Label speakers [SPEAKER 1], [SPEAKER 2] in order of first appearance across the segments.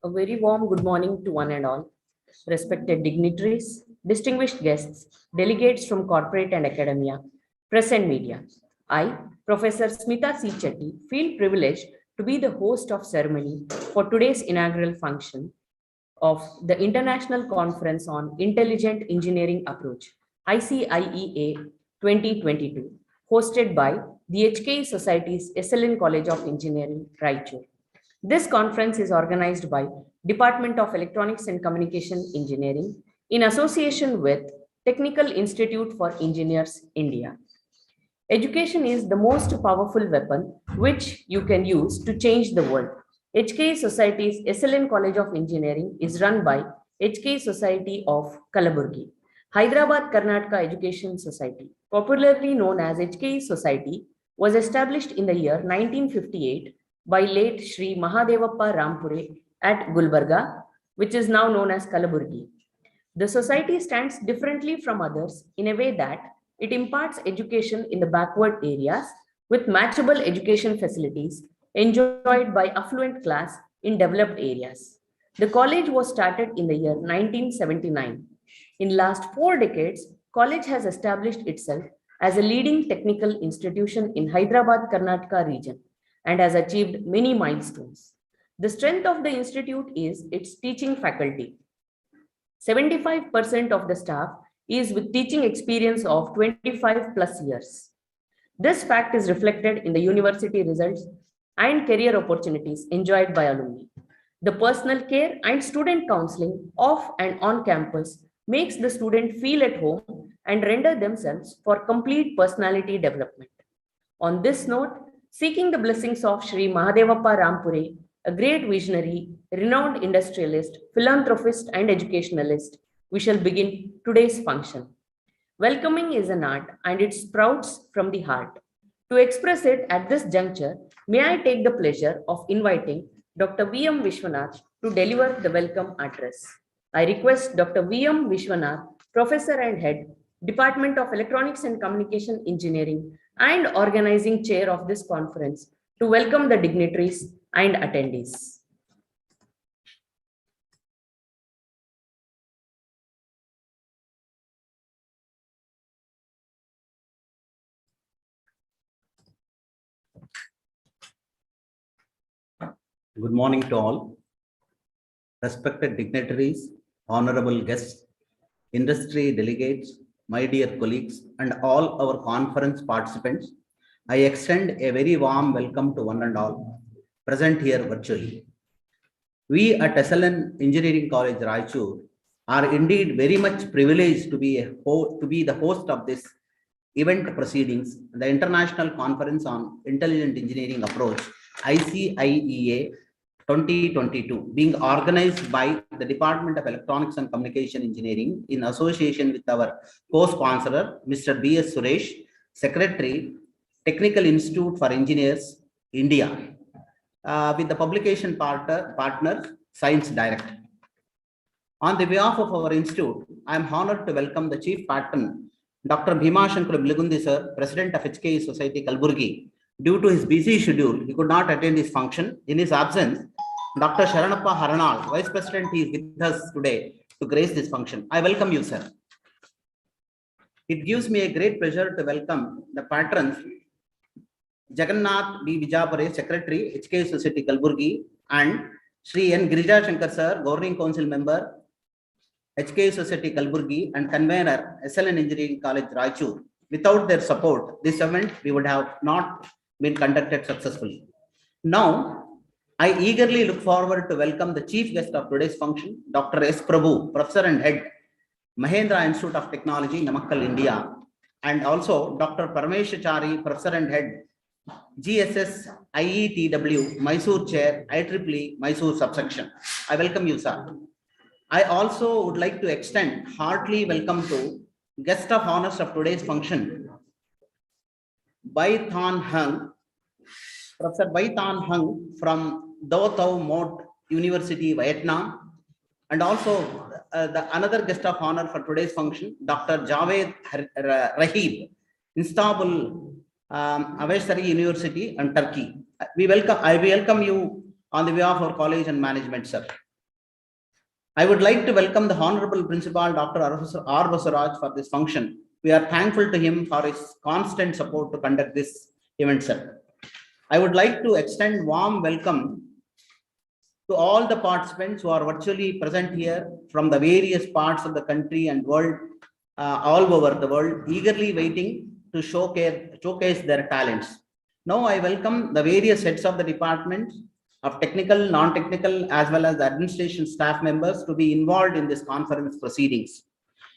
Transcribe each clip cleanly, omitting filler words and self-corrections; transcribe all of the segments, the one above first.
[SPEAKER 1] A very warm good morning to one and all. Respected dignitaries, distinguished guests, delegates from corporate and academia, press and media. I, Professor Smita C. Chetty, feel privileged to be the host of ceremony for today's inaugural function of the International Conference on Intelligent Engineering Approach, ICIEA 2022, hosted by the HKE Society's SLN College of Engineering, Raichur. This conference is organized by Department of Electronics and Communication Engineering in association with Technical Institute for Engineers, India. Education is the most powerful weapon which you can use to change the world. HKE Society's SLN College of Engineering is run by HKE Society of Kalaburgi. Hyderabad Karnataka Education Society, popularly known as HKE Society, was established in the year 1958 by late Sri Mahadevappa Rampure at Gulbarga, which is now known as Kalaburgi. The society stands differently from others in a way that it imparts education in the backward areas with matchable education facilities enjoyed by affluent class in developed areas. The college was started in the year 1979. In last 4 decades, college has established itself as a leading technical institution in Hyderabad, Karnataka region and has achieved many milestones. The strength of the institute is its teaching faculty. 75% of the staff is with teaching experience of 25 plus years. This fact is reflected in the university results and career opportunities enjoyed by alumni. The personal care and student counseling off and on campus makes the student feel at home and render themselves for complete personality development. On this note, seeking the blessings of Sri Mahadevappa Rampure, a great visionary, renowned industrialist, philanthropist, and educationalist, we shall begin today's function. Welcoming is an art and it sprouts from the heart. To express it at this juncture, may I take the pleasure of inviting Dr. V.M. Vishwanath to deliver the welcome address. I request Dr. V.M. Vishwanath, Professor and Head, Department of Electronics and Communication Engineering, and Organizing Chair of this conference, to welcome the dignitaries and attendees.
[SPEAKER 2] Good morning to all. Respected dignitaries, honorable guests, industry delegates, my dear colleagues, and all our conference participants, I extend a very warm welcome to one and all present here virtually. We at SLN Engineering College, Raichur, are indeed very much privileged to be the host of this event proceedings, the International Conference on Intelligent Engineering Approach, ICIEA 2022, being organized by the Department of Electronics and Communication Engineering in association with our co-sponsor, Mr. B.S. Suresh, Secretary, Technical Institute for Engineers, India, with the publication partner, Science Direct. On the behalf of our institute, I am honored to welcome the Chief Patron, Dr. Bhima Shankar Biligundi sir, President of HKE Society, Kalaburgi. Due to his busy schedule, he could not attend this function. In his absence, Dr. Sharanappa Haranal, Vice President, is with us today to grace this function. I welcome you, sir. It gives me a great pleasure to welcome the patrons, Jagannath B. Vijapure, Secretary, HKE Society, Kalaburgi, and Sri N. Girija Shankar, sir, Governing Council Member, HKE Society, Kalaburgi, and Convener, SLN Engineering College, Raichur. Without their support, this event we would have not been conducted successfully. Now, I eagerly look forward to welcome the chief guest of today's function, Dr. S. Prabhu, Professor and Head, Mahendra Institute of Technology, Namakkal, India, and also Dr. Parameshachari, Professor and Head, GSS IETW, Mysore Chair, IEEE, Mysore Subsection. I welcome you, sir. I also would like to extend heartily welcome to guest of honors of today's function, Bai Than Hung, Professor Bai Than Hung from Do Tau Mot University, Vietnam, and also another guest of honor for today's function, Dr. Javed Rahib, Istanbul Avesari University and Turkey. I welcome you on the behalf of our college and management, sir. I would like to welcome the Honorable Principal Dr. R. Basaraj for this function. We are thankful to him for his constant support to conduct this event, sir. I would like to extend warm welcome to all the participants who are virtually present here from the various parts of the country and world, all over the world, eagerly waiting to showcase their talents. Now I welcome the various heads of the departments of technical, non-technical, as well as the administration staff members to be involved in this conference proceedings.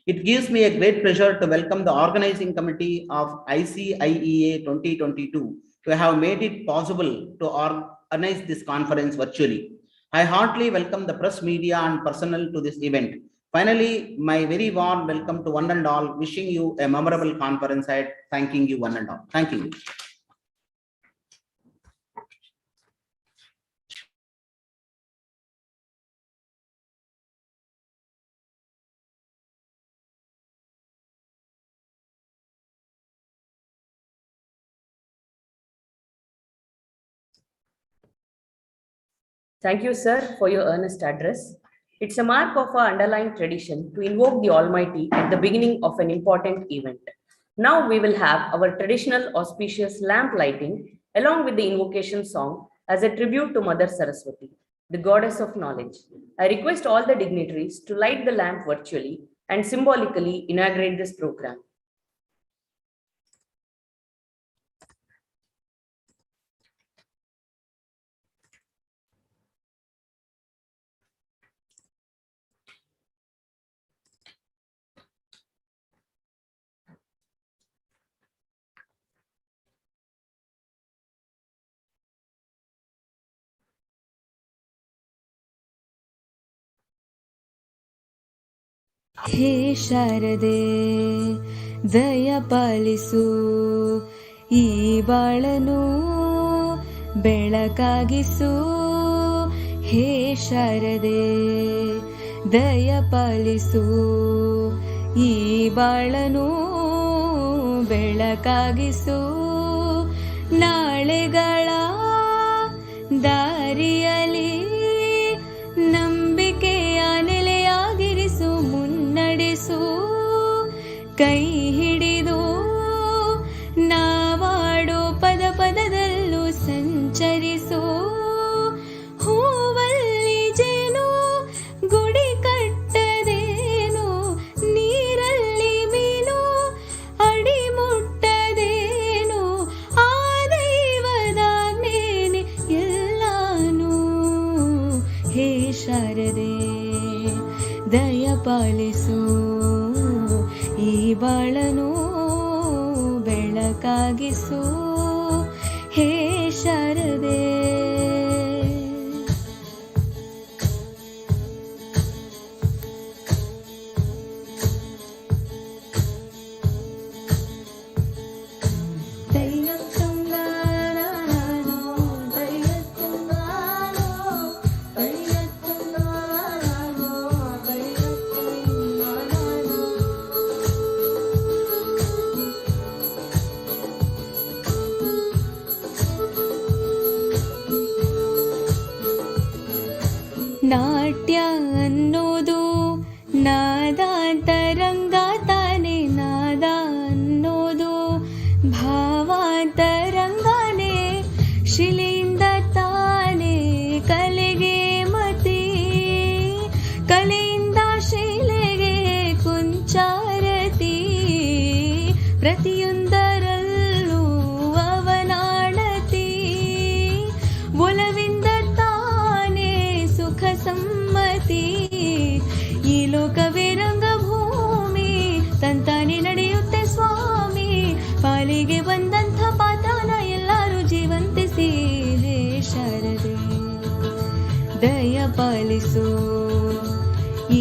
[SPEAKER 2] It gives me a great pleasure to welcome the organizing committee of ICIEA 2022 to have made it possible to organize this conference virtually. I heartily welcome the press, media, and personnel to this event. Finally, my very warm welcome to one and all, wishing you a memorable conference ahead. Thanking you one and all. Thank you.
[SPEAKER 1] Thank you, sir, for your earnest address. It's a mark of our underlying tradition to invoke the Almighty at the beginning of an important event. Now we will have our traditional auspicious lamp lighting along with the invocation song as a tribute to Mother Saraswati, the goddess of knowledge. I request all the dignitaries to light the lamp virtually and symbolically inaugurate this program.
[SPEAKER 3] हे शारदे दया पालिसु ಈ ಬಾಳನು ಬೆಳಕಾಗಿಸು ಹೇ ಶಾರದೆ ದಯ ಪಾಲಿಸು ಈ ಬಾಳನು ಬೆಳಕಾಗಿಸು ನಾಳೆಗಳ ದಾರಿಯಲ್ಲಿ ನಂಬಿಕೆಯ ನೆಲೆಯಾಗಿರಿಸು ಮುನ್ನಡೆಸು ಕೈ ಹಿಡಿದು ನಾವಾಡೋ ಪದ ಪದದಲ್ಲೂ ಸಂಚರಿಸು ಹೂವಲ್ಲಿ ಜೇನು ಗುಡಿ ಕಟ್ಟದೇನು ನೀರಲ್ಲಿ ಮೀನು ಅಡಿ ಮುಟ್ಟದೇನು ಆ ದೈವದಾಜ್ಞೆನೇ ಎಲ್ಲಾನು ಹೇ ಶಾರದೆ ದಯ ಪಾಲಿಸು ಈ ಬಾಳನು ಬೆಳಕಾಗಿಸು ಹೇ ಶಾರದೆ ನಾಟ್ಯ ಅನ್ನೋದು ನಾದಾಂತರಂಗ ತಾನೆ ನಾದ ಅನ್ನೋದು ಭಾವಾಂತರಂಗನೇ ಶಿಲೆಯಿಂದ ತಾನೆ ಕಲೆಗೆ ಮತಿ ಕಲೆಯಿಂದ ಶಿಲೆಗೆ ಕುಂಚಾರತಿ ಪ್ರತಿಯೊಂದರಲ್ಲೂ ಅವನಾಡತಿ ಒಲವಿಂದ ಸಮ್ಮತಿ ಈ ಲೋಕವೇ ರಂಗಭೂಮಿ ತಂತಾನೆ ನಡೆಯುತ್ತೆ ಸ್ವಾಮಿ ಪಾಲಿಗೆ ಬಂದಂಥ ಪಾತ್ರನ ಎಲ್ಲರೂ ಜೀವಂತಿಸಿ ಹೇ ಶಾರದೆ ದಯ ಪಾಲಿಸು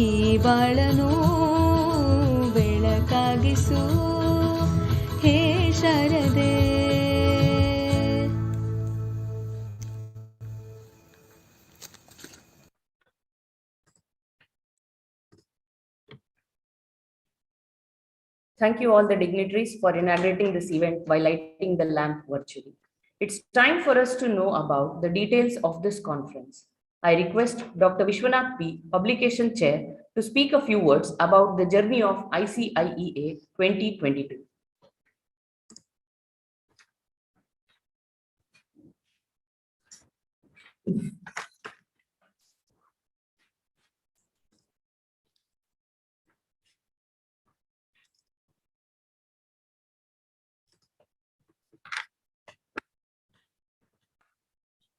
[SPEAKER 3] ಈ ಬಾಳನು ಬೆಳಕಾಗಿಸು ಹೇ ಶಾರದೆ
[SPEAKER 1] Thank you all the dignitaries for inaugurating this event by lighting the lamp virtually. It's time for us to know about the details of this conference. I request Dr. Vishwanath P., Publication Chair, to speak a few words about the journey of ICIEA 2022.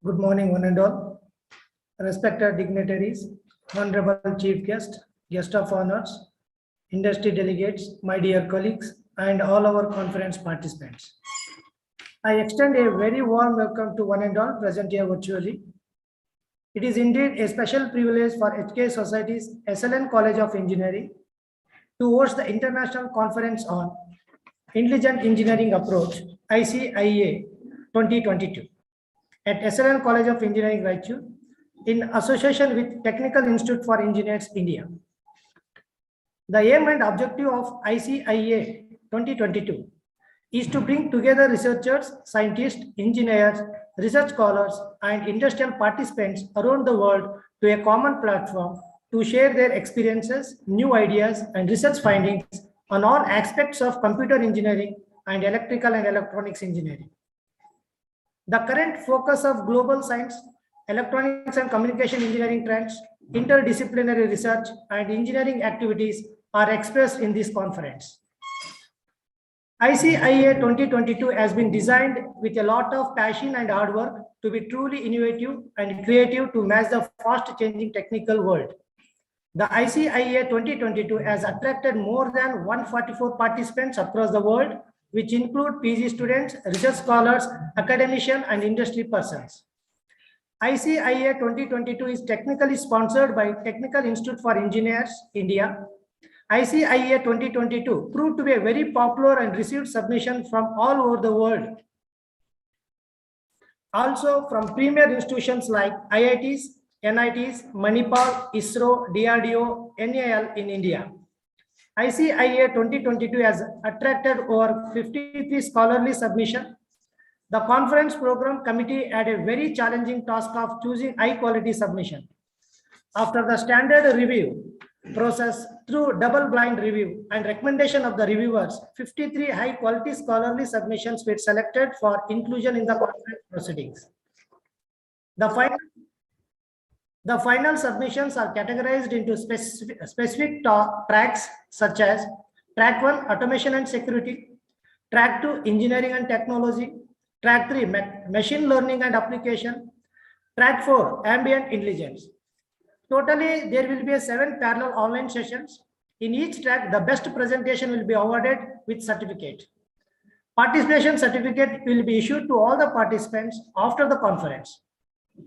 [SPEAKER 4] Good morning, one and all. Respected dignitaries, Honorable Chief Guest, Guest of Honors, industry delegates, my dear colleagues, and all our conference participants. I extend a very warm welcome to one and all present here virtually. It is indeed a special privilege for HK Society's SLN College of Engineering to host the International Conference on Intelligent Engineering Approach, ICIEA 2022. At SLN College of Engineering, Raichur, in association with Technical Institute for Engineers, India. The aim and objective of ICIEA 2022 is to bring together researchers, scientists, engineers, research scholars, and industrial participants around the world to a common platform to share their experiences, new ideas, and research findings on all aspects of computer engineering and electrical and electronics engineering. The current focus of global science, electronics and communication engineering trends, interdisciplinary research, and engineering activities are expressed in this conference. ICIEA 2022 has been designed with a lot of passion and hard work to be truly innovative and creative to match the fast-changing technical world. The ICIEA 2022 has attracted more than 144 participants across the world, which include PG students, research scholars, academicians, and industry persons. ICIEA 2022 is technically sponsored by Technical Institute for Engineers, India. ICIEA 2022 proved to be a very popular and received submission from all over the world. Also from premier institutions like IITs, NITs, Manipal, ISRO, DRDO, NAL in India. ICIEA 2022 has attracted over 53 scholarly submissions. The conference program committee had a very challenging task of choosing high quality submission. After the standard review process through double blind review and recommendation of the reviewers, 53 high quality scholarly submissions were selected for inclusion in the conference proceedings. The final submissions are categorized into specific tracks such as track 1 automation and security, track 2 engineering and technology, track 3 machine learning and application, track 4 ambient intelligence. Totally, there will be 7 parallel online sessions. In each track, the best presentation will be awarded with certificate. Participation certificate will be issued to all the participants after the conference.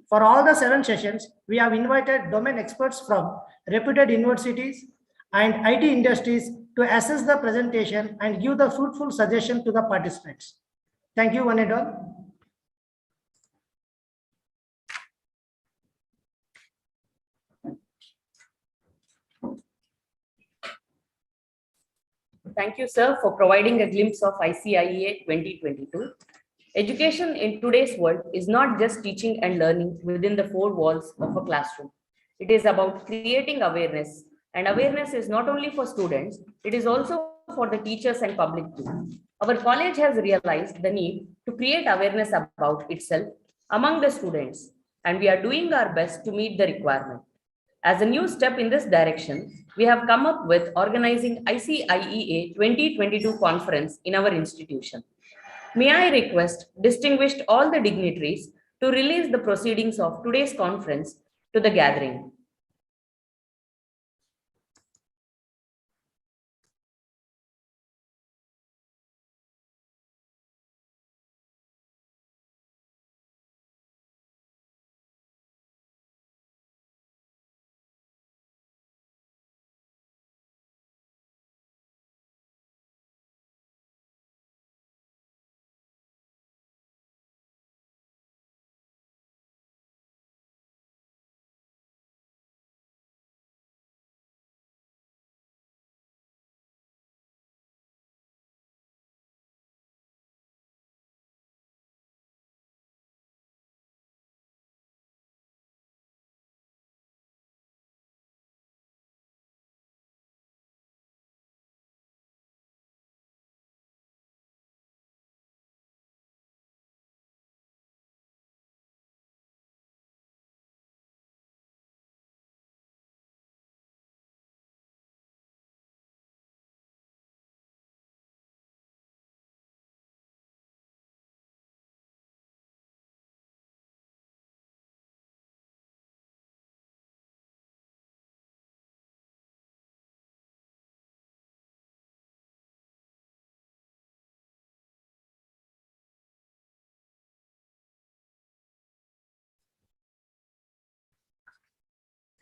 [SPEAKER 4] For all the 7 sessions, we have invited domain experts from reputed universities and IT industries to assess the presentation and give the fruitful suggestion to the participants. Thank you, one and all.
[SPEAKER 1] Thank you, sir, for providing a glimpse of ICIEA 2022. Education in today's world is not just teaching and learning within the 4 walls of a classroom. It is about creating awareness, and awareness is not only for students, it is also for the teachers and public too. Our college has realized the need to create awareness about itself among the students, and we are doing our best to meet the requirement. As a new step in this direction, we have come up with organizing ICIEA 2022 conference in our institution. May I request distinguished all the dignitaries to release the proceedings of today's conference to the gathering.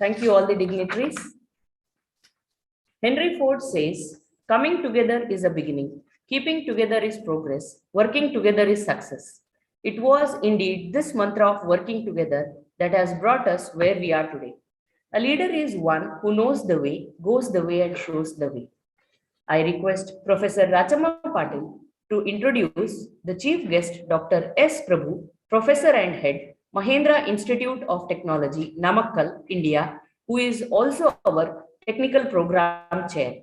[SPEAKER 1] Thank you, all the dignitaries. Henry Ford says, coming together is a beginning, keeping together is progress, working together is success. It was indeed this mantra of working together that has brought us where we are today. A leader is one who knows the way, goes the way, and shows the way. I request Professor Rachama Patil to introduce the chief guest, Dr. S. Prabhu, Professor and Head, Mahendra Institute of Technology, Namakkal, India, who is also our Technical Program Chair.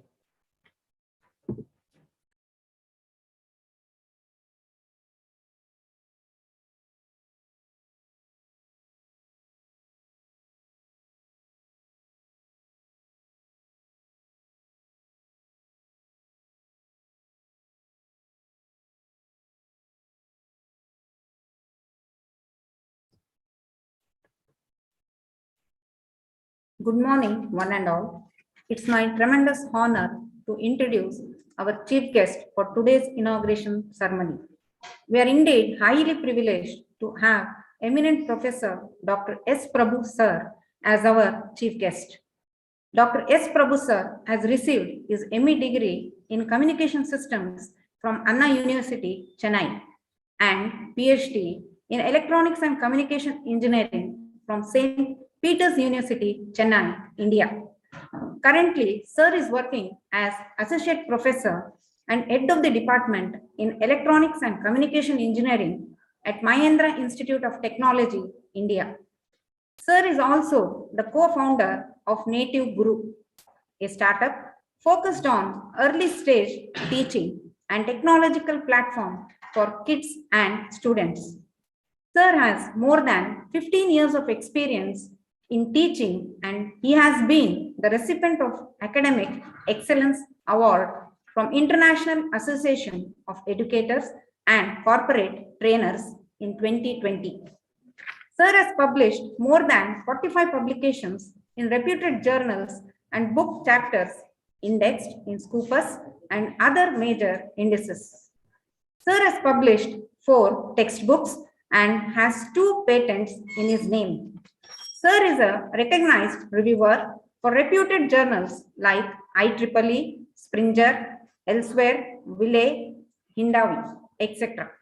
[SPEAKER 5] Good morning, one and all. It's my tremendous honor to introduce our chief guest for today's inauguration ceremony. We are indeed highly privileged to have eminent Professor Dr. S. Prabhu Sir as our chief guest. Dr. S. Prabhu Sir has received his ME degree in Communication Systems from Anna University, Chennai, and PhD in Electronics and Communication Engineering from St. Peter's University, Chennai, India. Currently, Sir is working as Associate Professor and Head of the Department in Electronics and Communication Engineering at Mahendra Institute of Technology, India. Sir is also the co-founder of Native Guru, a startup focused on early stage teaching and technological platform for kids and students. Sir has more than 15 years of experience in teaching, and he has been the recipient of Academic Excellence Award from International Association of Educators and Corporate Trainers in 2020. Sir has published more than 45 publications in reputed journals and book chapters indexed in Scopus and other major indices. Sir has published 4 textbooks and has 2 patents in his name. Sir is a recognized reviewer for reputed journals like IEEE, Springer, Elsewhere, Wiley, Hindawi, etc.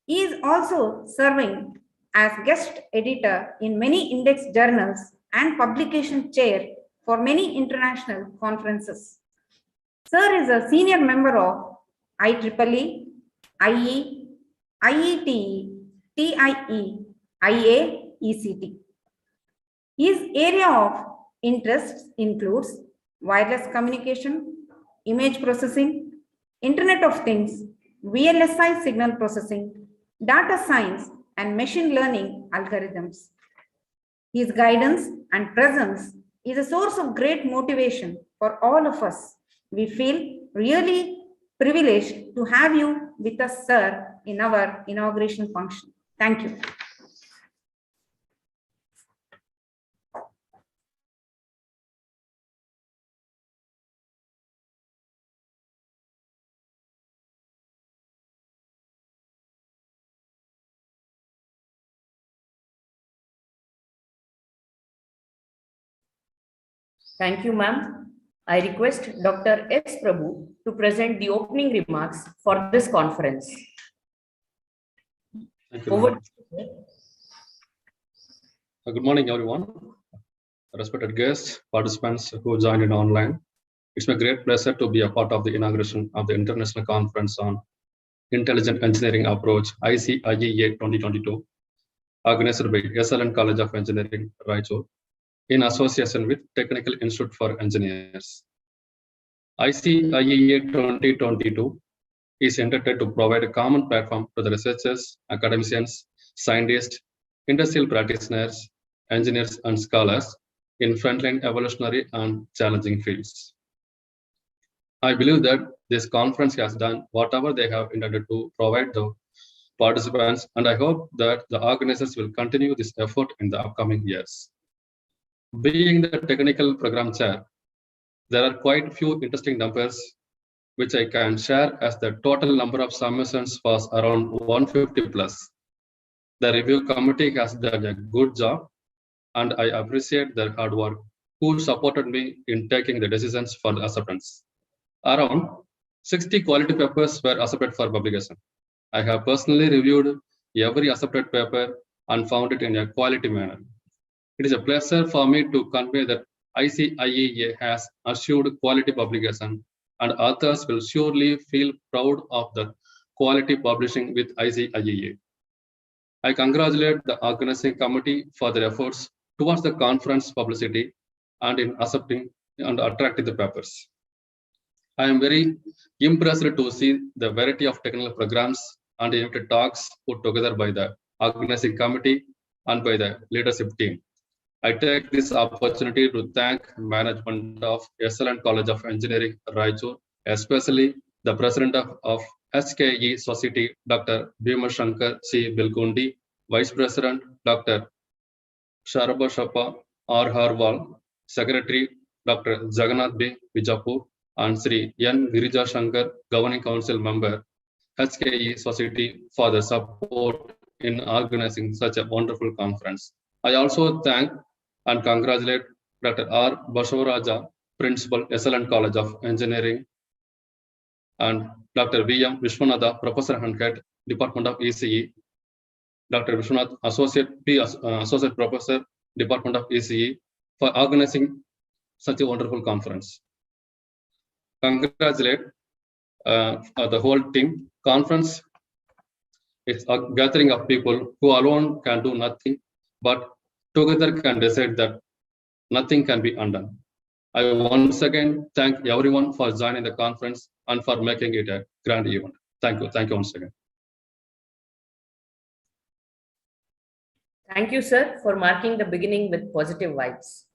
[SPEAKER 5] He is also serving as guest editor in many index journals and publication chair for many international conferences. Sir is a senior member of IEEE, IE, IETE, TIE, IAECT. His area of interests includes wireless communication, image processing, Internet of Things, VLSI signal processing, data science, and machine learning algorithms. His guidance and presence is a source of great motivation for all of us. We feel really privileged to have you with us, sir, in our inauguration function. Thank you.
[SPEAKER 1] Thank you, ma'am. I request Dr. S. Prabhu to present the opening remarks for this conference.
[SPEAKER 6] Thank you.
[SPEAKER 1] Over.
[SPEAKER 6] Good morning, everyone. Respected guests, participants who joined in online. It's my great pleasure to be a part of the inauguration of the International Conference on Intelligent Engineering Approach, ICIEA-2022, organized by SLN College of Engineering, Raichur, in association with Technical Institute for Engineers. ICIEA-2022 is intended to provide a common platform to the researchers, academicians, scientists, industrial practitioners, engineers, and scholars in frontline evolutionary and challenging fields. I believe that this conference has done whatever they have intended to provide the participants, and I hope that the organizers will continue this effort in the upcoming years. Being the technical program chair, there are quite a few interesting numbers which I can share, as the total number of submissions was around 150 plus. The review committee has done a good job, and I appreciate their hard work, who supported me in taking the decisions for the acceptance. Around 60 quality papers were accepted for publication. I have personally reviewed every accepted paper and found it in a quality manner. It is a pleasure for me to convey that ICIEA has assured quality publication, and authors will surely feel proud of the quality publishing with ICIEA. I congratulate the organizing committee for their efforts towards the conference publicity and in accepting and attracting the papers. I am very impressed to see the variety of technical programs and innovative talks put together by the organizing committee and by the leadership team. I take this opportunity to thank management of Excellent College of Engineering, Raichur, especially the president of HKE Society, Dr. Bhimashankar C. Bilkundi, Vice President, Dr. Sharabashapa R. Harwal, Secretary, Dr. Jagannath B. Vijapur, and Sri N. Girija Shankar, Governing Council Member, HKE Society, for the support in organizing such a wonderful conference. I also thank and congratulate Dr. R. Basavaraja, Principal, Excellent College of Engineering, and Dr. V. M. Vishwanatha, Professor and Head, Department of ECE, Dr. Vishwanath, Associate Professor, Department of ECE, for organizing such a wonderful conference. Congratulate the whole team. Conference is a gathering of people who alone can do nothing, but together can decide that nothing can be undone. I once again thank everyone for joining the conference and for making it a grand event. Thank you. Thank you once again.
[SPEAKER 1] Thank you, sir, for marking the beginning with positive vibes.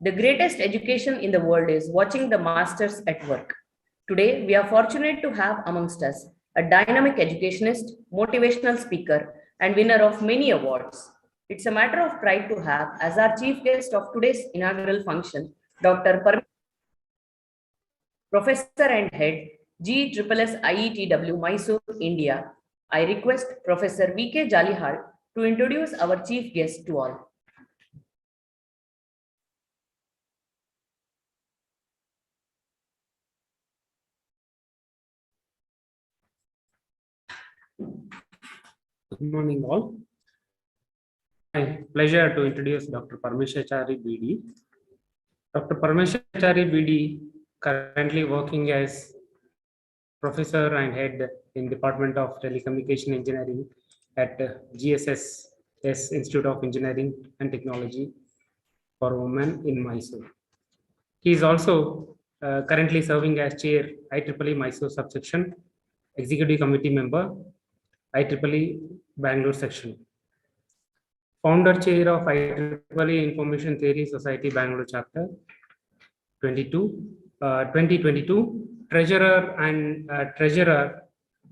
[SPEAKER 1] The greatest education in the world is watching the masters at work. Today, we are fortunate to have amongst us a dynamic educationist, motivational speaker, and winner of many awards. It's a matter of pride to have as our chief guest of today's inaugural function, Dr. Professor and Head, GSSS IETW, Mysore, India. I request Professor V.K. Jalihal to introduce our chief guest to all.
[SPEAKER 7] Good morning, all. My pleasure to introduce Dr. Parameshachari BD. Dr. Parameshachari BD currently working as Professor and Head in Department of Telecommunication Engineering at GSSS Institute of Engineering and Technology for Women in Mysore. He is also currently serving as Chair IEEE Mysore Subsection, Executive Committee Member, IEEE Bangalore Section. Founder Chair of IEEE Information Theory Society Bangalore Chapter 2022, Treasurer and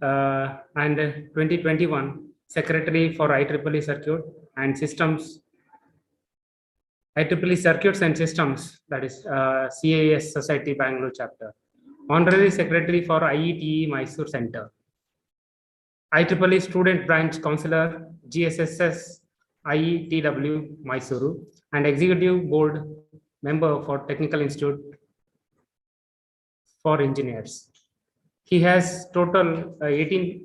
[SPEAKER 7] 2021 Secretary for IEEE Circuit and Systems, IEEE Circuits and Systems, that is CAS Society Bangalore Chapter. Honorary Secretary for IETE Mysore Center. IEEE Student Branch Counselor, GSSS IETW Mysuru, and Executive Board Member for Technical Institute for Engineers. He has total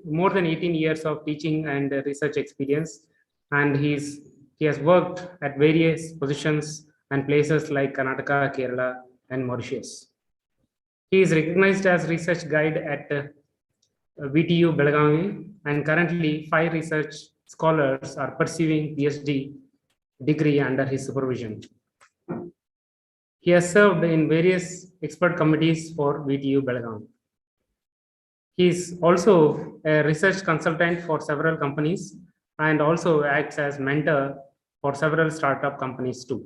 [SPEAKER 7] more than 18 years of teaching and research experience, and he has worked at various positions and places like Karnataka, Kerala, and Mauritius. He is recognized as research guide at VTU Belagavi, and currently 5 research scholars are pursuing PhD degree under his supervision. He has served in various expert committees for VTU Belagavi. He is also a research consultant for several companies and also acts as mentor for several startup companies too.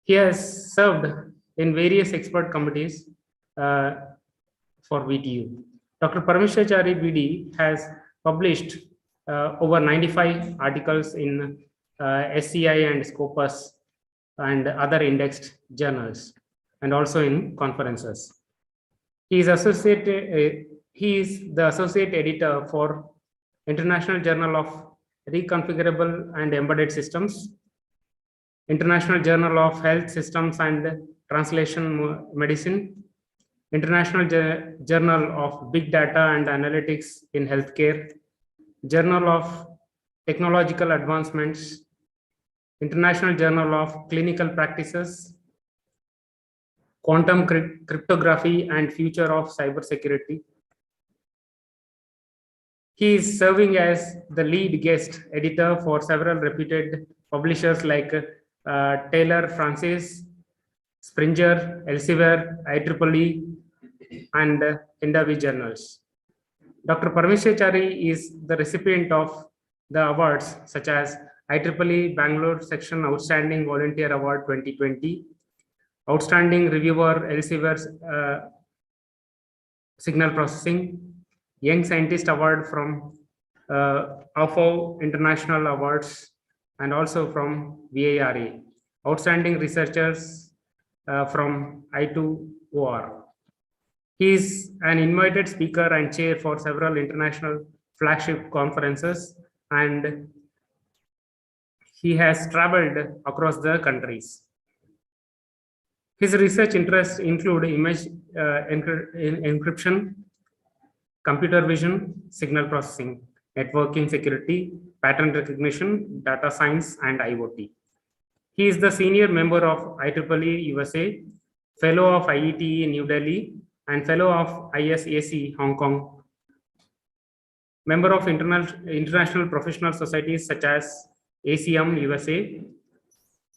[SPEAKER 7] He has served in various expert committees for VTU. Dr. Parameshachari BD has published over 95 articles in SCI and Scopus and other indexed journals, and also in conferences. He is the associate editor for International Journal of Reconfigurable and Embedded Systems, International Journal of Health Systems and Translation Medicine, International Journal of Big Data and Analytics in Healthcare, Journal of Technological Advancements, International Journal of Clinical Practices, Quantum Cryptography and Future of Cybersecurity. He is serving as the lead guest editor for several reputed publishers like Taylor Francis, Springer, Elsevier, IEEE, and Hindawi journals. Dr. Parmeshachari is the recipient of the awards such as IEEE Bangalore Section Outstanding Volunteer Award 2020, Outstanding Reviewer Elsevier's Signal Processing, Young Scientist Award from AFO International Awards, and also from VARA, Outstanding Researchers from I2OR. He is an invited speaker and chair for several international flagship conferences, and he has traveled across the countries. His research interests include image encryption, computer vision, signal processing, networking security, pattern recognition, data science, and IoT. He is the senior member of IEEE USA, fellow of IETE New Delhi, and fellow of ISAC Hong Kong, member of international professional societies such as ACM USA,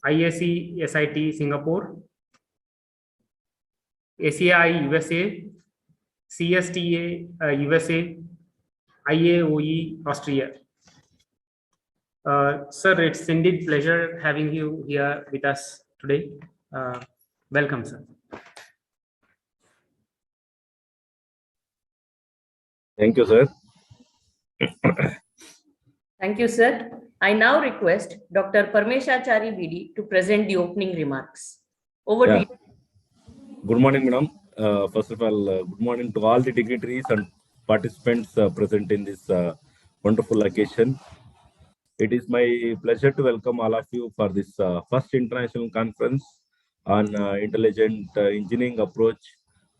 [SPEAKER 7] IAC-SIT Singapore, ACI USA, CSTA USA, IAOE Austria. Sir, it's indeed pleasure having you here with us today. Welcome, sir.
[SPEAKER 8] Thank you, sir.
[SPEAKER 1] Thank you, sir. I now request Dr. Parmeshachari VD to present the opening remarks. Over to you.
[SPEAKER 8] Good morning, madam. First of all, good morning to all the dignitaries and participants present in this wonderful occasion. It is my pleasure to welcome all of you for this first international conference on intelligent engineering approach,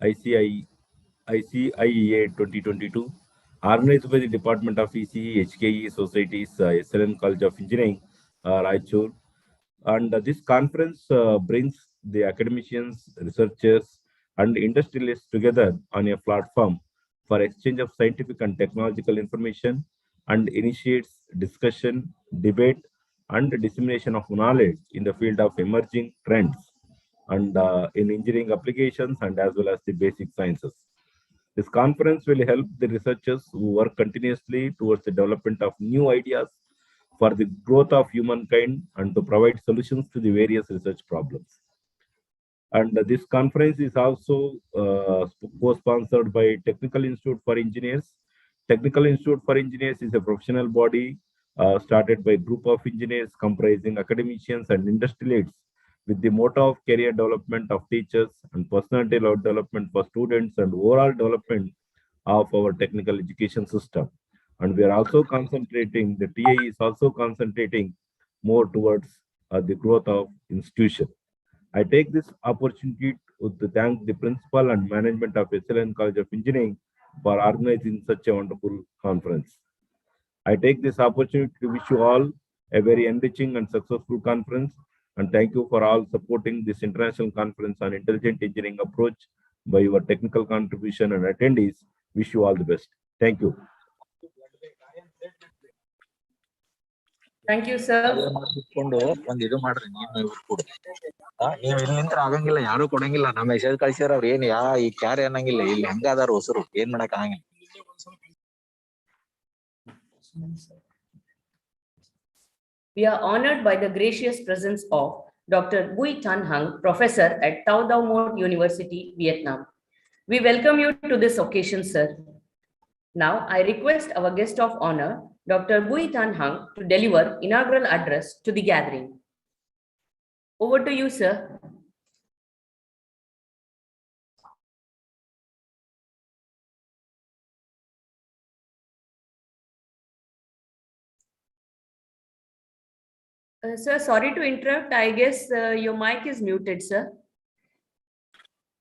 [SPEAKER 8] ICIEA-2022, organized by the Department of ECE, HKE Societies, SLN College of Engineering, Raichur. And this conference brings the academicians, researchers, and industrialists together on a platform for exchange of scientific and technological information, and initiates discussion, debate, and dissemination of knowledge in the field of emerging trends and in engineering applications and as well as the basic sciences. This conference will help the researchers who work continuously towards the development of new ideas for the growth of humankind and to provide solutions to the various research problems. And this conference is also co-sponsored by Technical Institute for Engineers. Technical Institute for Engineers is a professional body started by a group of engineers comprising academicians and industrialists with the motto of career development of teachers and personality development for students and overall development of our technical education system. And we are also concentrating, the TI is also concentrating more towards the growth of institution. I take this opportunity to thank the principal and management of SLN College of Engineering for organizing such a wonderful conference. I take this opportunity to wish you all a very enriching and successful conference, and thank you for all supporting this international conference on intelligent engineering approach by your technical contribution and attendees. Wish you all the best. Thank you.
[SPEAKER 1] Thank you, sir.
[SPEAKER 9] ನೀವು ಇಲ್ಲಿ ನಿಂತ್ರ ಆಗಂಗಿಲ್ಲ, ಯಾರು ಕೊಡಂಗಿಲ್ಲ. ನಮ್ಮ message ಕಳ್ಸಿರ ಅವ್ರ ಏನ್ ಈ char ಅನ್ನಂಗಿಲ್ಲ. ಇಲ್ಲಿ ಹೆಂಗಾದಾರ ಹೊಸರು ಏನ್ ಮಾಡಕ್ ಆಗಂಗಿಲ್ಲ.
[SPEAKER 1] We are honored by the gracious presence of Dr. Bui Tan Hang, professor at Tao Dau Mot University, Vietnam. We welcome you to this occasion, sir. Now, I request our guest of honor, Dr. Bui Tan Hang, to deliver inaugural address to the gathering. Over to you, sir. Sir, sorry to interrupt. I guess your mic is muted, sir.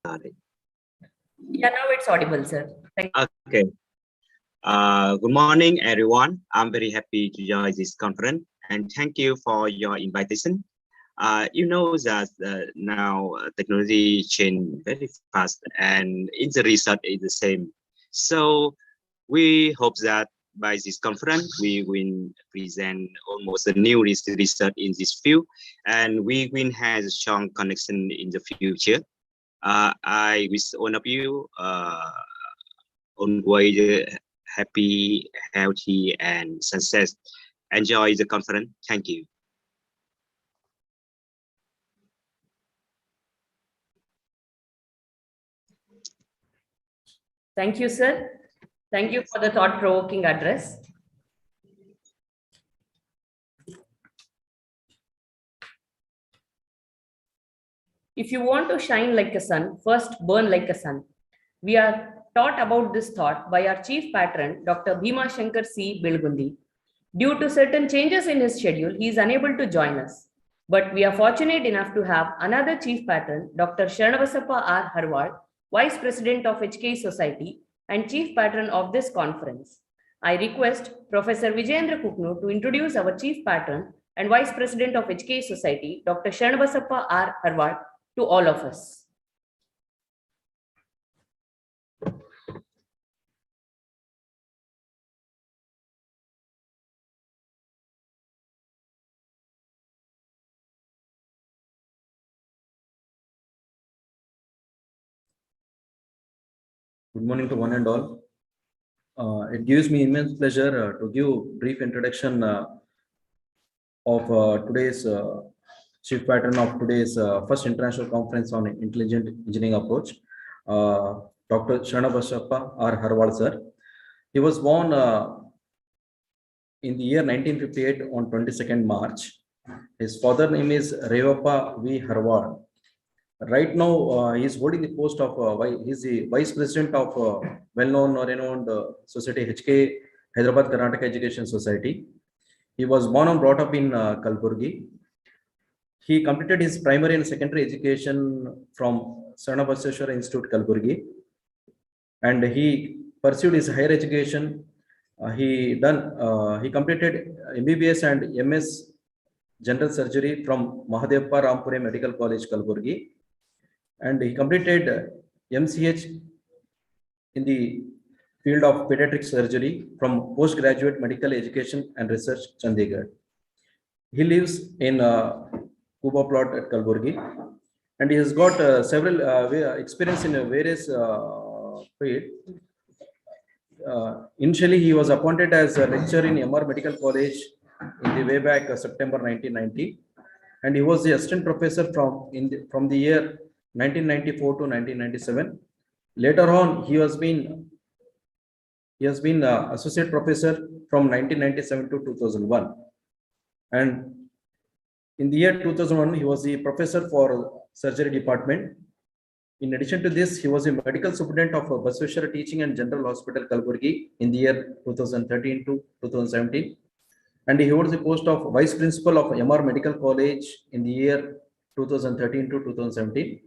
[SPEAKER 10] Sorry.
[SPEAKER 1] Yeah, now it's audible, sir. Thank you.
[SPEAKER 10] Okay. Good morning, everyone. I'm very happy to join this conference and thank you for your invitation. You know that now technology change very fast and in the research is the same. So we hope that by this conference, we will present almost a new research in this field and we will have a strong connection in the future. I wish all of you always happy, healthy, and success. Enjoy the conference. Thank you.
[SPEAKER 1] Thank you, sir. Thank you for the thought-provoking address. If you want to shine like a sun, first burn like a sun. We are taught about this thought by our chief patron, Dr. Bhima Shankar C. Bilgundi. Due to certain changes in his schedule, he is unable to join us. But we are fortunate enough to have another chief patron, Dr. Sharanavasappa R. Harwal, Vice President of HKE Society and chief patron of this conference. I request Professor Vijayendra Kuknu to introduce our chief patron and Vice President of HKE Society, Dr. Sharanavasappa R. Harwal, to all of us.
[SPEAKER 11] Good morning to one and all. It gives me immense pleasure to give brief introduction of today's chief patron of today's first international conference on intelligent engineering approach, Dr. Sharanavasappa R. Harwal sir. He was born in the year 1958 on 22nd March. His father name is Revappa V. Harwal. Right now, he is holding the post of he's the vice president of well-known or renowned society HK Hyderabad Karnataka Education Society. He was born and brought up in Kalburgi. He completed his primary and secondary education from Sarnabaseshwara Institute, Kalburgi, and he pursued his higher education. He completed MBBS and MS General Surgery from Mahadevappa Rampure Medical College, Kalburgi, and he completed MCH in the field of pediatric surgery from Postgraduate Medical Education and Research, Chandigarh. He lives in Kuba plot at Kalburgi, and he has got several experience in various fields. Initially, he was appointed as a lecturer in MR Medical College in the way back September 1990, and he was the assistant professor from the year 1994 to 1997. Later on, he has been associate professor from 1997 to 2001, and in the year 2001, he was the professor for surgery department. In addition to this, he was a medical superintendent of Basveshwara Teaching and General Hospital, Kalburgi in the year 2013 to 2017. And he holds the post of Vice Principal of MR Medical College in the year 2013 to 2017.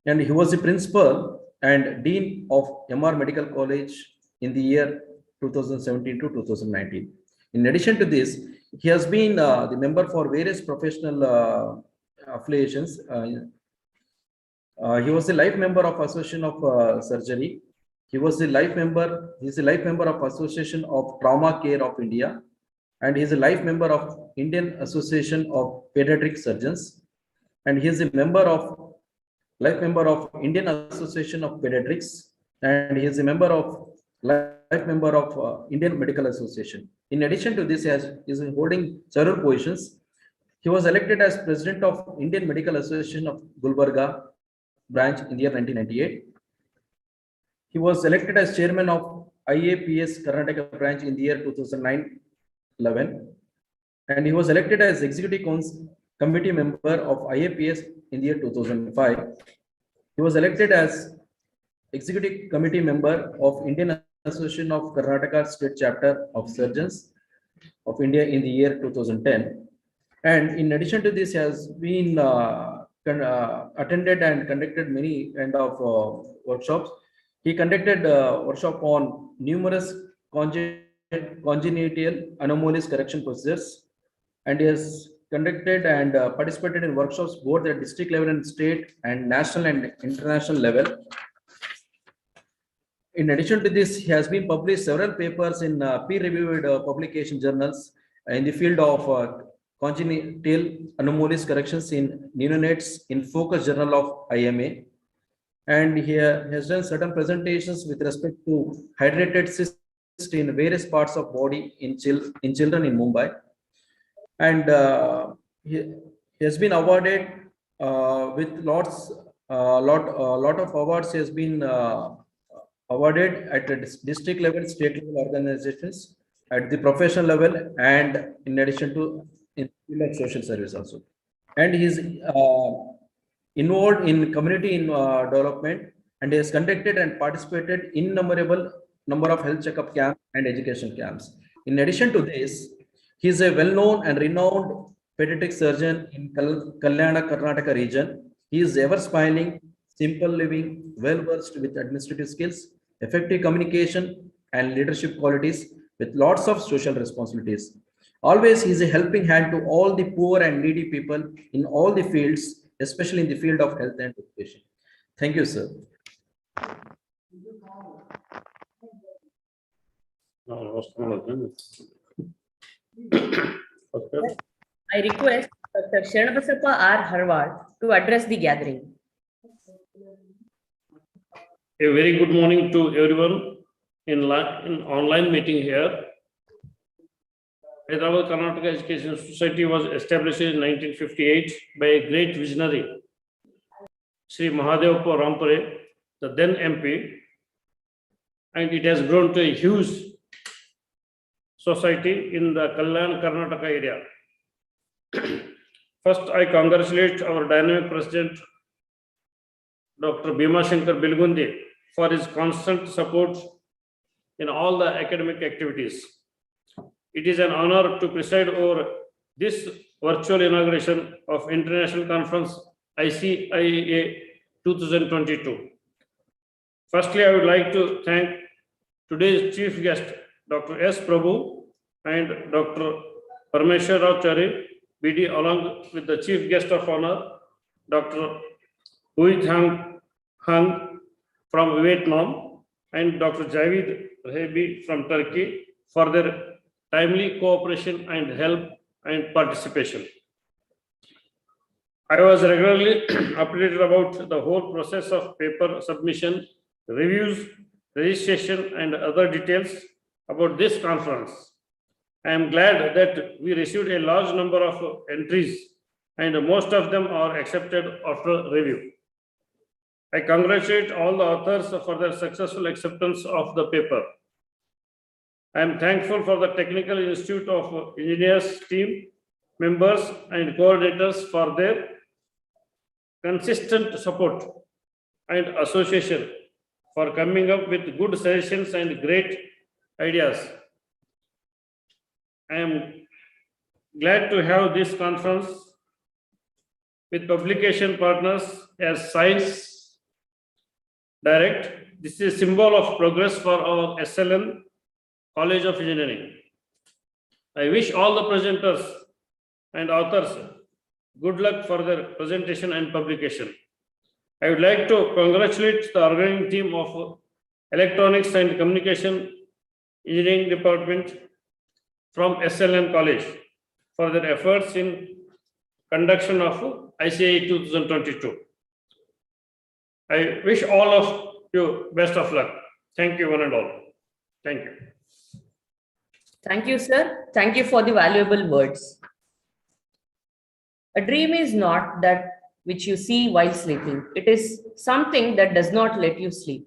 [SPEAKER 11] And he was the Principal and Dean of MR Medical College in the year 2017 to 2019. In addition to this, he has been the member for various professional affiliations. He was the life member of Association of Surgery. He is the life member of Association of Trauma Care of India, and he is a life member of Indian Association of Pediatric Surgeons, and he is a life member of Indian Association of Pediatrics, and he is a life member of Indian Medical Association. In addition to this, he is holding several positions. He was elected as president of Indian Medical Association of Gulbarga branch in the year 1998. He was elected as chairman of IAPS Karnataka branch in the year 2009-11, and he was elected as executive committee member of IAPS in the year 2005. He was elected as executive committee member of Indian Association of Karnataka State Chapter of Surgeons of India in the year 2010. And in addition to this, has been attended and conducted many kind of workshops. He conducted a workshop on numerous congenital anomalies correction procedures, and he has conducted and participated in workshops both at district level and state and national and international level. In addition to this, he has been published several papers in peer-reviewed publication journals in the field of congenital anomalies corrections in neonates in Focus Journal of IMA. And he has done certain presentations with respect to hydrated cyst in various parts of body in children in Mumbai. And he has been awarded with lot of awards. He has been awarded at the district level, state level organizations, at the professional level, and in addition to in field of social service also. And he is involved in community development, and he has conducted and participated in innumerable number of health checkup camps and education camps. In addition to this, he is a well-known and renowned pediatric surgeon in Kalyana, Karnataka region. He is ever smiling, simple living, well-versed with administrative skills, effective communication, and leadership qualities with lots of social responsibilities. Always, he is a helping hand to all the poor and needy people in all the fields, especially in the field of health and education. Thank you, sir.
[SPEAKER 1] I request Dr. Shanabasappa R. Harwad to address the gathering.
[SPEAKER 12] A very good morning to everyone in online meeting here. Hyderabad Karnataka Education Society was established in 1958 by a great visionary, Sri Mahadevappa Rampure, the then MP, and it has grown to a huge society in the Kalyan Karnataka area. First, I congratulate our dynamic president, Dr. Bhima Shankar Bilgundi, for his constant support in all the academic activities. It is an honor to preside over this virtual inauguration of International Conference ICIEA-2022. Firstly, I would like to thank today's chief guest, Dr. S. Prabhu and Dr. Parmeshwar Rao Chari, BD, along with the chief guest of honor, Dr. Hui Hang from Vietnam and Dr. Javid Rehebi from Turkey for their timely cooperation and help and participation. I was regularly updated about the whole process of paper submission, reviews, registration, and other details about this conference. I am glad that we received a large number of entries and most of them are accepted after review. I congratulate all the authors for their successful acceptance of the paper. I am thankful for the Technical Institute of Engineers team members and coordinators for their consistent support and association for coming up with good suggestions and great ideas. I am glad to have this conference with publication partners as Science Direct. This is a symbol of progress for our SLN College of Engineering. I wish all the presenters and authors good luck for their presentation and publication. I would like to congratulate the organizing team of Electronics and Communication Engineering Department from SLN College for their efforts in conduction of ICIEA 2022. I wish all of you best of luck. Thank you one and all. Thank you.
[SPEAKER 1] Thank you, sir. Thank you for the valuable words. A dream is not that which you see while sleeping. It is something that does not let you sleep.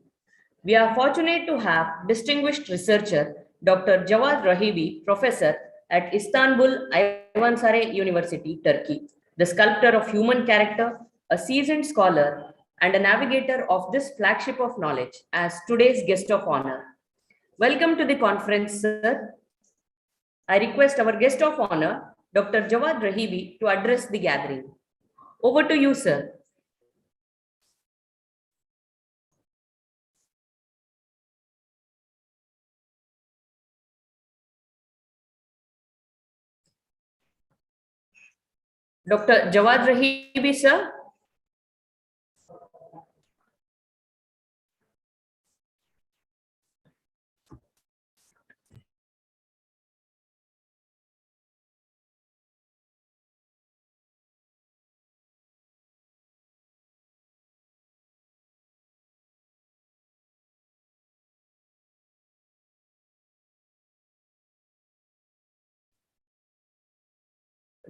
[SPEAKER 1] We are fortunate to have distinguished researcher, Dr. Jawad Rahibi, professor at Istanbul Ayvansare University, Turkey, the sculptor of human character, a seasoned scholar, and a navigator of this flagship of knowledge as today's guest of honor. Welcome to the conference, sir. I request our guest of honor Dr. Jawad Rahibi to address the gathering. Over to you, sir. Dr. Jawad Rahibi, sir.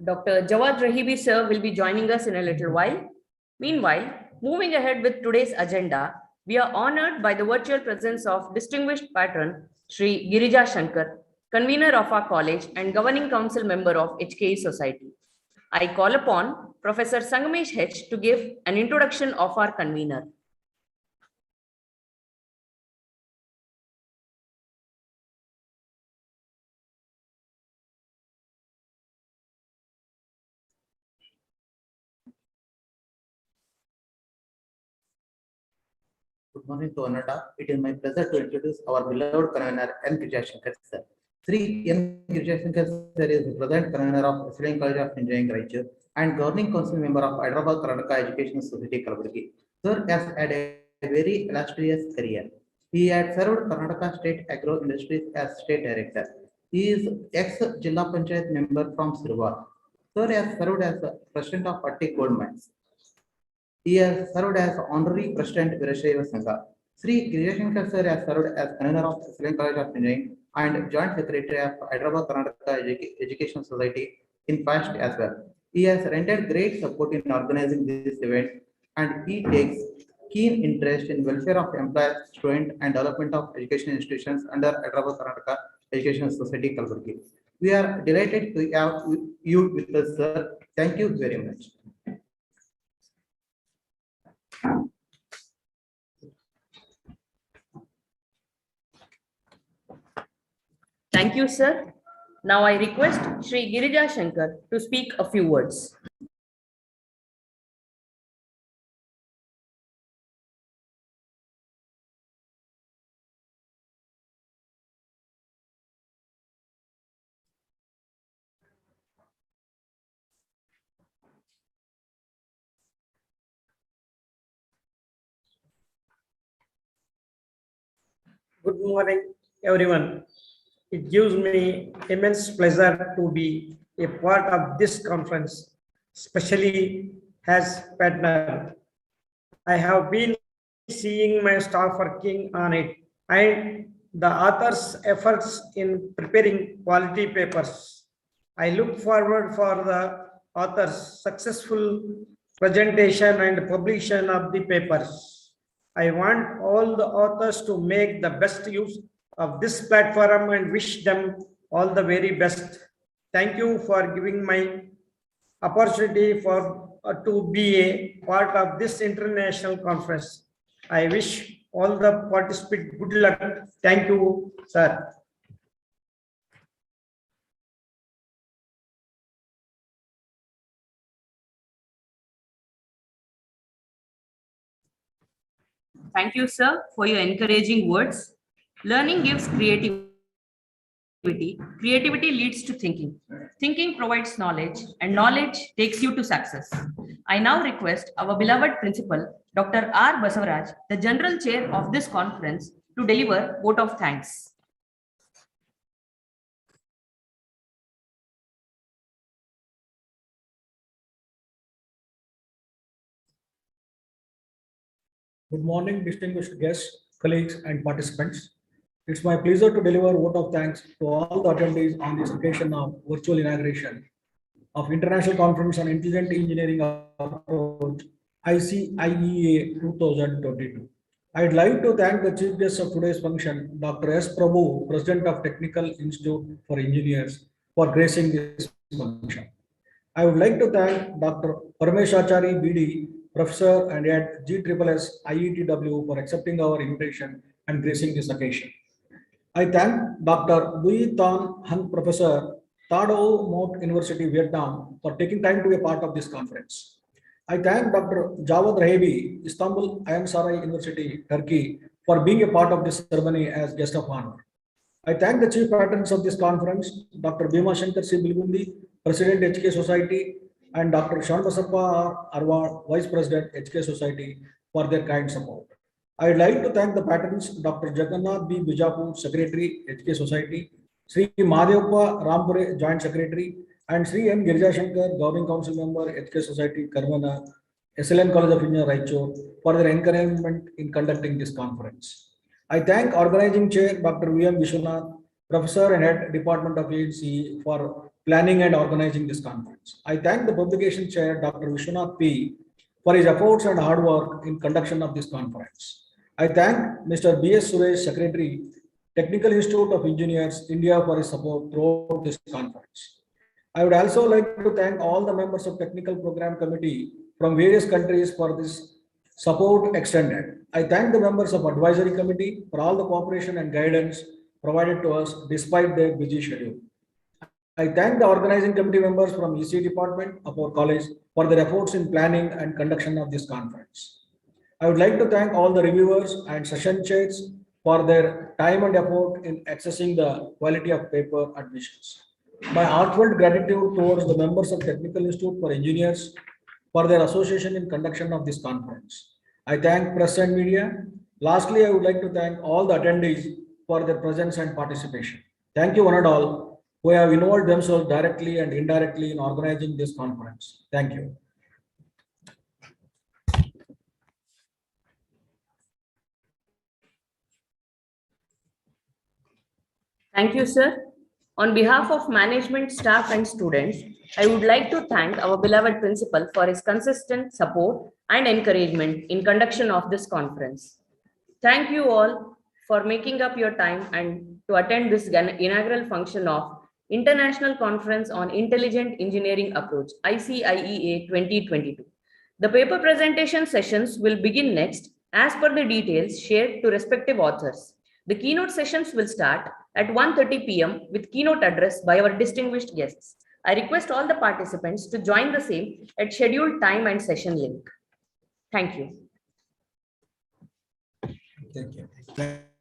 [SPEAKER 1] Dr. Jawad Rahibi, sir, will be joining us in a little while. Meanwhile, moving ahead with today's agenda, we are honored by the virtual presence of distinguished patron Sri Girija Shankar, convener of our college and governing council member of HKE Society. I call upon Professor Sangamesh H to give an introduction of our convener.
[SPEAKER 2] Good morning to Anada. It is my pleasure to introduce our beloved convener N. Girija Shankar sir. Sri N. Girija Shankar sir is the present convener of ICIEA College of Engineering, Raichur, and governing council member of Hyderabad Karnataka Education Society, Kalaburagi. Sir has had a very illustrious career. He had served Karnataka State Agro Industries as state director. He is ex-Jilla Panchayat member from Sirva. Sir has served as president of Patti Gold Mines. He has served as honorary president Virashaiva Sangha. Sri Girija Shankar sir has served as convener of ICIEA College of Engineering and joint secretary of Hyderabad Karnataka Education Society in past as well. He has rendered great support in organizing this event, and he takes keen interest in welfare of employees, students, and development of education institutions under Hyderabad Karnataka Education Society, Kalaburagi. We are delighted to have you with us, sir. Thank you very much.
[SPEAKER 1] Thank you, sir. Now I request Sri Girija Shankar to speak a few words.
[SPEAKER 4] Good morning, everyone. It gives me immense pleasure to be a part of this conference, especially as partner. I have been seeing my staff working on it and the author's efforts in preparing quality papers. I look forward for the author's successful presentation and publication of the papers. I want all the authors to make the best use of this platform and wish them all the very best. Thank you for giving my opportunity to be a part of this international conference. I wish all the participants good luck. Thank you, sir.
[SPEAKER 1] Thank you, sir, for your encouraging words. Learning gives creativity. Creativity leads to thinking. Thinking provides knowledge, and knowledge takes you to success. I now request our beloved principal, Dr. R. Basavaraj, the general chair of this conference, to deliver vote of thanks.
[SPEAKER 13] Good morning, distinguished guests, colleagues, and participants. It's my pleasure to deliver a vote of thanks to all the attendees on this occasion of virtual inauguration of International Conference on Intelligent Engineering Approach, ICIEA 2022. I'd like to thank the chief guest of today's function, Dr. S. Prabhu, President of Technical Institute for Engineers, for gracing this function. I would like to thank Dr. Parameshachari BD, Professor and at GSSS IETW for accepting our invitation and gracing this occasion. I thank Dr. Bui Tan Han, Professor Tado Mot University, Vietnam, for taking time to be a part of this conference. I thank Dr. Jawad Rahebi, Istanbul Ayam Saray University, Turkey, for being a part of this ceremony as guest of honor. I thank the chief patrons of this conference, Dr. Bhima Shankar C. Bilgundi, President HK Society, and Dr. Shanbasappa Arwad, Vice President HK Society, for their kind support. I would like to thank the patrons, Dr. Jagannath B. Bijapur, Secretary, HK Society, Sri Madhevappa Rampure, Joint Secretary, and Sri N. Girija Shankar, Governing Council Member, HK Society, Karmana, SLN College of Engineering, Raichur, for their encouragement in conducting this conference. I thank Organizing Chair, Dr. V.M. Vishwanath, Professor and Head, Department of ICIEA, for planning and organizing this conference. I thank the Publication Chair, Dr. Vishwanath P., for his efforts and hard work in conduction of this conference. I thank Mr. B.S. Suresh, Secretary, Technical Institute of Engineers, India, for his support throughout this conference. I would also like to thank all the members of Technical Program Committee from various countries for this support extended. I thank the members of Advisory Committee for all the cooperation and guidance provided to us despite their busy schedule. I thank the organizing committee members from EC department of our college for their efforts in planning and conduction of this conference. I would like to thank all the reviewers and session chairs for their time and effort in accessing the quality of paper admissions. My heartfelt gratitude towards the members of Technical Institute for Engineers for their association in conduction of this conference. I thank press and media. Lastly, I would like to thank all the attendees for their presence and participation. Thank you one and all who have involved themselves directly and indirectly in organizing this conference. Thank you.
[SPEAKER 1] Thank you, sir. On behalf of management, staff, and students, I would like to thank our beloved principal for his consistent support and encouragement in conduction of this conference. Thank you all for making up your time and to attend this inaugural function of International Conference on Intelligent Engineering Approach, ICIEA 2022. The paper presentation sessions will begin next as per the details shared to respective authors. The keynote sessions will start at 1:30 p.m. with keynote address by our distinguished guests. I request all the participants to join the same at scheduled time and session link. Thank you.
[SPEAKER 13] Thank you.